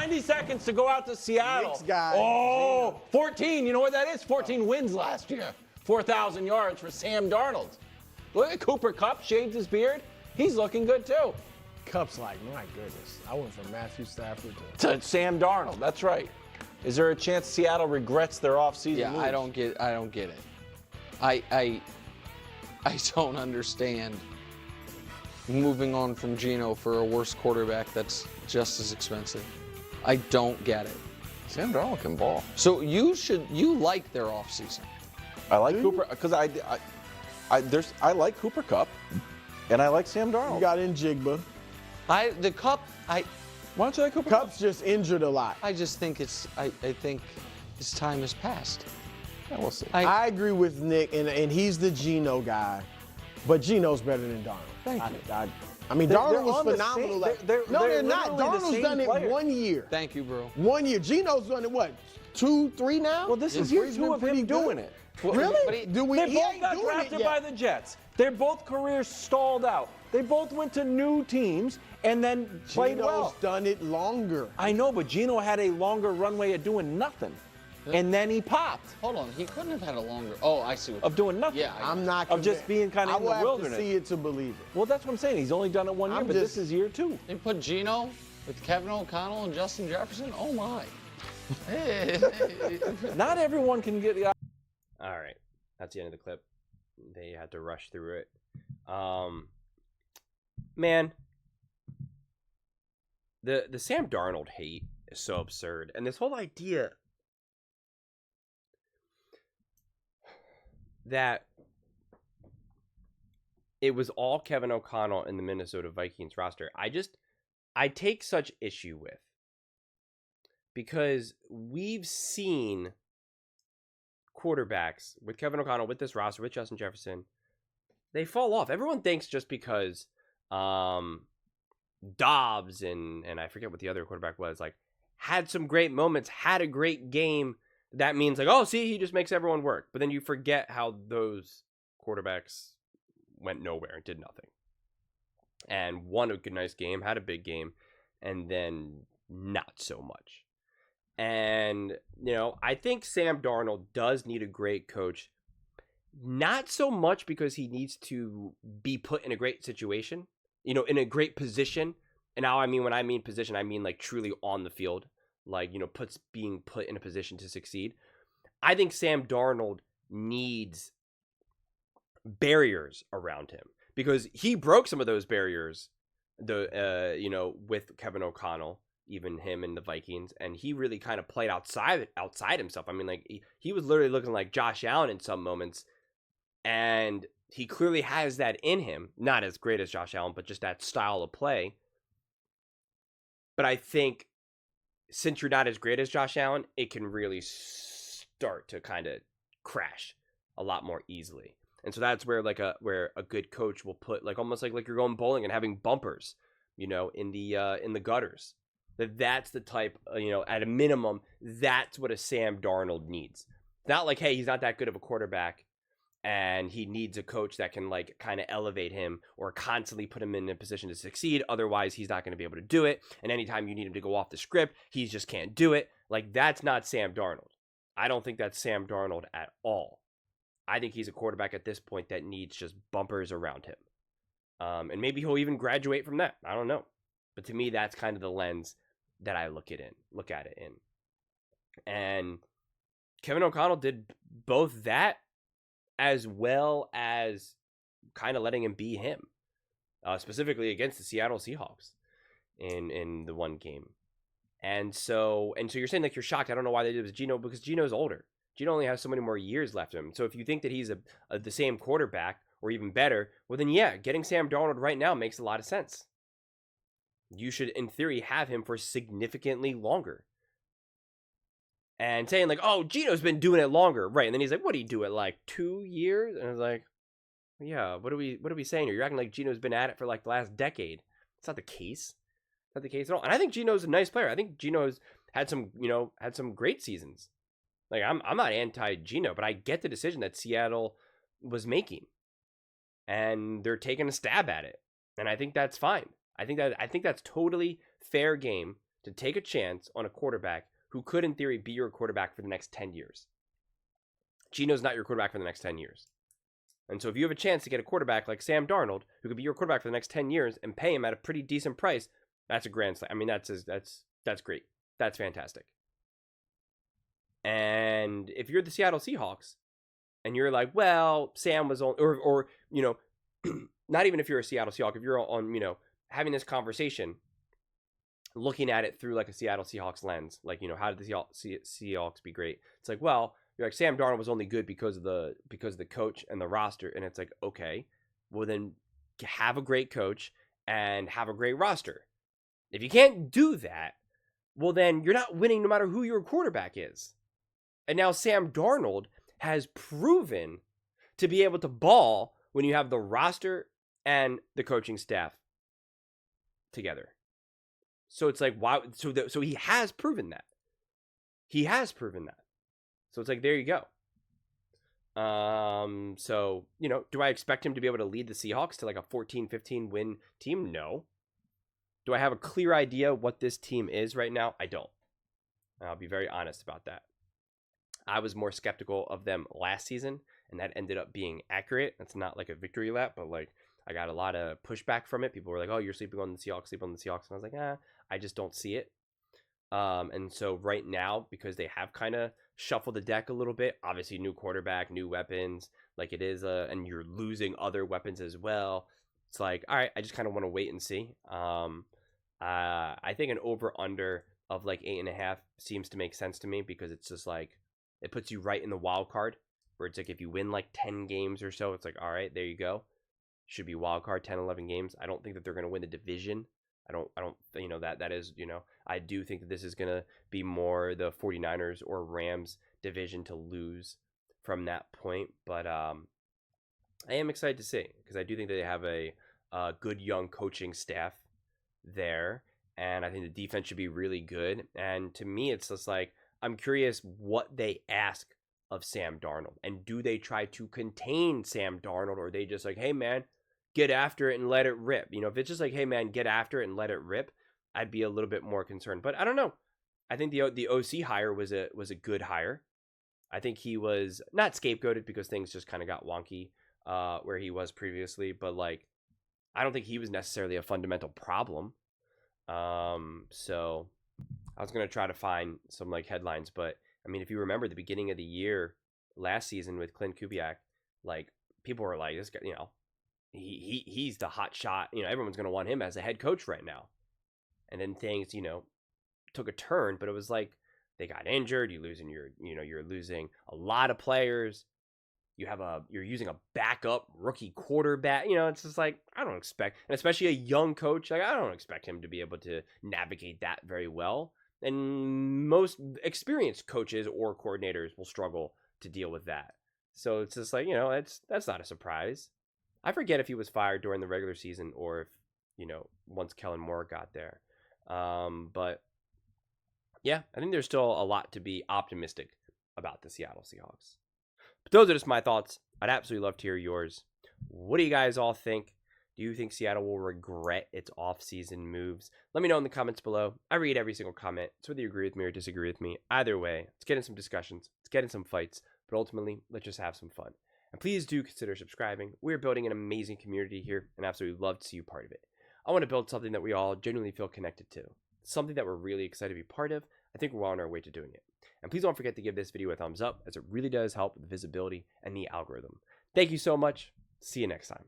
90 seconds to go out to Seattle. Knicks guy. Oh, 14. You know what that is? 14 wins last year. 4,000 yards for Sam Darnold. Look at Cooper Kupp, shades his beard. He's looking good, too. Cup's like, my goodness. I went from Matthew Stafford To Sam Darnold, that's right. Is there a chance Seattle regrets their offseason Yeah, moves? I don't get it. I don't understand moving on from Geno for a worse quarterback that's just as expensive. I don't get it. Sam Darnold can ball. So you like their offseason. I like Cooper because I like Cooper Kupp, and I like Sam Darnold. You got in Jigba. The Cup, Why don't you like Cooper Kupp? Cup's just injured a lot. I just think I think his time has passed. Yeah, we'll see. I agree with Nick, and he's the Geno guy, but Geno's better than Darnold. Thank you. I mean, They're Darnold was on the phenomenal. same- they're they're not. literally the Darnold's same done it player. 1 year. Thank you, bro. 1 year. Geno's done it, what, 2, 3 now? Well, this is Yeah, year he's 2 been of pretty him good. doing it. Really? But he They both got doing drafted it by yet. the Jets. Their both careers stalled out. They both went to new teams and then played Geno's well. done it longer. I know, but Geno had a longer runway of doing nothing. And then he popped Hold on, he couldn't have had a longer. Oh, I see. of doing nothing. Yeah, I'm not Of just convinced. being kind I of in will the have wilderness. to see it to believe it. Well, that's what I'm saying. He's only done it 1 year, I'm but just- this is year 2. They put Geno with Kevin O'Connell and Justin Jefferson. Oh my. Not everyone can get the. All right, that's the end of the clip. They had to rush through it. Man, the Sam Darnold hate is so absurd, and this whole idea that it was all Kevin O'Connell in the Minnesota Vikings roster, I take such issue with, because we've seen quarterbacks with Kevin O'Connell, with this roster, with Justin Jefferson, they fall off. Everyone thinks just because Dobbs and I forget what the other quarterback was, like, had some great moments, had a great game, that means like, oh, see, he just makes everyone work. But then you forget how those quarterbacks went nowhere and did nothing. And won a good, nice game, had a big game, and then not so much. And, you know, I think Sam Darnold does need a great coach. Not so much because he needs to be put in a great situation, you know, in a great position. And now, I mean, when I mean position, I mean like truly on the field, like, you know, being put in a position to succeed. I think Sam Darnold needs barriers around him, because he broke some of those barriers, you know, with Kevin O'Connell, even him and the Vikings, and he really kind of played outside himself. I mean, like, he was literally looking like Josh Allen in some moments, and he clearly has that in him. Not as great as Josh Allen, but just that style of play. But I think since you're not as great as Josh Allen, it can really start to kind of crash a lot more easily. And so that's where where a good coach will put, like, almost like you're going bowling and having bumpers, you know, in the gutters. That's the type, you know, at a minimum, that's what a Sam Darnold needs. It's not like, hey, he's not that good of a quarterback and he needs a coach that can, like, kind of elevate him or constantly put him in a position to succeed. Otherwise, he's not going to be able to do it. And anytime you need him to go off the script, he just can't do it. Like, that's not Sam Darnold. I don't think that's Sam Darnold at all. I think he's a quarterback at this point that needs just bumpers around him. And maybe he'll even graduate from that. I don't know. But to me, that's kind of the lens that I look at it in. And Kevin O'Connell did both that as well as kind of letting him be him, specifically against the Seattle Seahawks in the one game. And so you're saying, like, you're shocked. I don't know why they did it with Geno, because Geno's older. Geno only has so many more years left in him. So if you think that he's the same quarterback or even better, well then yeah, getting Sam Darnold right now makes a lot of sense. You should, in theory, have him for significantly longer. And saying, like, oh, Geno's been doing it longer, right? And then he's like, what do you do it, like 2 years? And I was like, yeah, what are we saying here? You're acting like Geno's been at it for like the last decade. It's not the case. It's not the case at all. And I think Geno's a nice player. I think Geno's had some great seasons. Like, I'm not anti-Geno, but I get the decision that Seattle was making. And they're taking a stab at it. And I think that's fine. I think that's totally fair game to take a chance on a quarterback who could, in theory, be your quarterback for the next 10 years. Geno's not your quarterback for the next 10 years. And so if you have a chance to get a quarterback like Sam Darnold, who could be your quarterback for the next 10 years and pay him at a pretty decent price, that's a grand slam. I mean, that's great. That's fantastic. And if you're the Seattle Seahawks and you're like, well, Sam was on, or you know, not even if you're a Seattle Seahawk, if you're on, you know, having this conversation, looking at it through like a Seattle Seahawks lens, like, you know, how did the Seahawks be great? It's like, well, you're like, Sam Darnold was only good because of the coach and the roster. And it's like, okay, well then have a great coach and have a great roster. If you can't do that, well then you're not winning no matter who your quarterback is. And now Sam Darnold has proven to be able to ball when you have the roster and the coaching staff together. So it's like, why? So he has proven that. He has proven that. So it's like, there you go. So, you know, do I expect him to be able to lead the Seahawks to like a 14-15 win team? No. Do I have a clear idea what this team is right now? I don't. I'll be very honest about that. I was more skeptical of them last season, and that ended up being accurate. It's not like a victory lap, but like I got a lot of pushback from it. People were like, oh, you're sleeping on the Seahawks, sleep on the Seahawks. And I was like, I just don't see it. And so right now, because they have kind of shuffled the deck a little bit, obviously new quarterback, new weapons, like it is, and you're losing other weapons as well. It's like, all right, I just kind of want to wait and see. I think an over-under of like 8.5 seems to make sense to me, because it's just like, it puts you right in the wild card, where it's like if you win like 10 games or so, it's like, all right, there you go. Should be wild card 10, 11 games. I don't think that they're going to win the division. I don't, you know, that is, you know, I do think that this is going to be more the 49ers or Rams division to lose from that point. But I am excited to see, because I do think that they have a good young coaching staff there. And I think the defense should be really good. And to me, it's just like, I'm curious what they ask of Sam Darnold. And do they try to contain Sam Darnold, or are they just like, hey, man, get after it and let it rip? You know, if it's just like, hey, man, get after it and let it rip, I'd be a little bit more concerned. But I don't know. I think the OC hire was a good hire. I think he was not scapegoated, because things just kind of got wonky where he was previously. But, like, I don't think he was necessarily a fundamental problem. So I was going to try to find some, like, headlines. But, I mean, if you remember the beginning of the year last season with Clint Kubiak, like, people were like, this guy, you know, he's the hot shot. You know, everyone's going to want him as a head coach right now. And then things, you know, took a turn, but it was like they got injured. You're losing a lot of players. You're using a backup rookie quarterback. You know, it's just like, I don't expect, and especially a young coach, like, I don't expect him to be able to navigate that very well. And most experienced coaches or coordinators will struggle to deal with that. So it's just like, you know, that's not a surprise. I forget if he was fired during the regular season or if, you know, once Kellen Moore got there. But yeah, I think there's still a lot to be optimistic about the Seattle Seahawks. But those are just my thoughts. I'd absolutely love to hear yours. What do you guys all think? Do you think Seattle will regret its offseason moves? Let me know in the comments below. I read every single comment. So whether you agree with me or disagree with me, either way, let's get in some discussions. Let's get in some fights. But ultimately, let's just have some fun. And please do consider subscribing. We're building an amazing community here, and absolutely love to see you part of it. I want to build something that we all genuinely feel connected to. Something that we're really excited to be part of. I think we're well on our way to doing it. And please don't forget to give this video a thumbs up, as it really does help with the visibility and the algorithm. Thank you so much. See you next time.